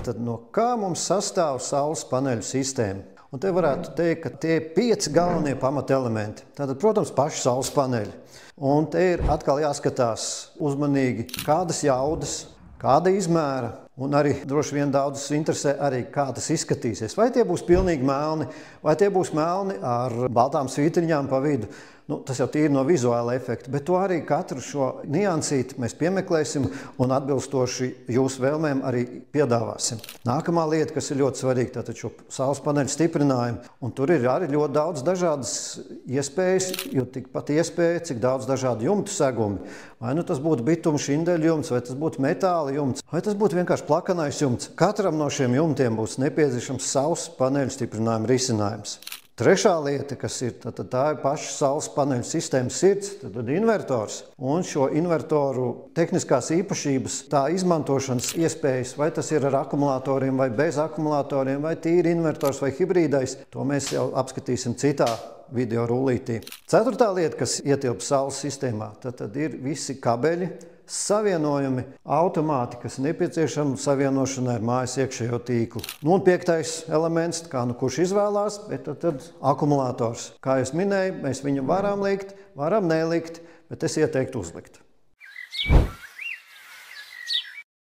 Tad no kā mums sastāv saules paneļu sistēma? Un te varētu teikt, ka tie ir 5 galvenie pamatelementi. Tātad, protams, paši saules paneļi. Un te ir atkal jāskatās uzmanīgi, kādas jaudas, kāda izmēra, un arī droši vien daudzus interesē arī, kā tas izskatīsies. Vai tie būs pilnīgi melni, vai tie būs melni ar baltām svītriņām pa vidu. Tas jau tīri no vizuāla efekta, bet to arī katru šo niansīti mēs piemeklēsim un atbilstoši jūsu vēlmēm arī piedāvāsim. Nākamā lieta, kas ir ļoti svarīga, tātad šo saules paneļu stiprinājumu, un tur ir arī ļoti daudz dažādas iespējas, jo tikpat iespēja, cik daudz dažādu jumtu segumi. Vai nu tas būtu bituma šindeļu jumts, vai tas būtu metāla jumts, vai tas būtu vienkārši plakanais jumts. Katram no šiem jumtiem būs nepieciešams saules paneļu stiprinājuma risinājums. Trešā lieta, kas ir, tā ir paša saules paneļu sistēmas sirds, tad invertors. Un šo invertoru tehniskās īpašības, tā izmantošanas iespējas, vai tas ir ar akumulatoriem, vai bez akumulatoriem, vai tīri invertors, vai hibrīdais, to mēs jau apskatīsim citā video rullītī. Ceturtā lieta, kas ietilp saules sistēmā, tad ir visi kabeļi, savienojumi, automāti, kas nepieciešami savienošanai ar mājas iekšējo tīklu. Un 5. elements, kā kurš izvēlās, bet tad akumulators. Kā es minēju, mēs viņu varam likt, varam nelikt, bet es ieteiktu uzlikt.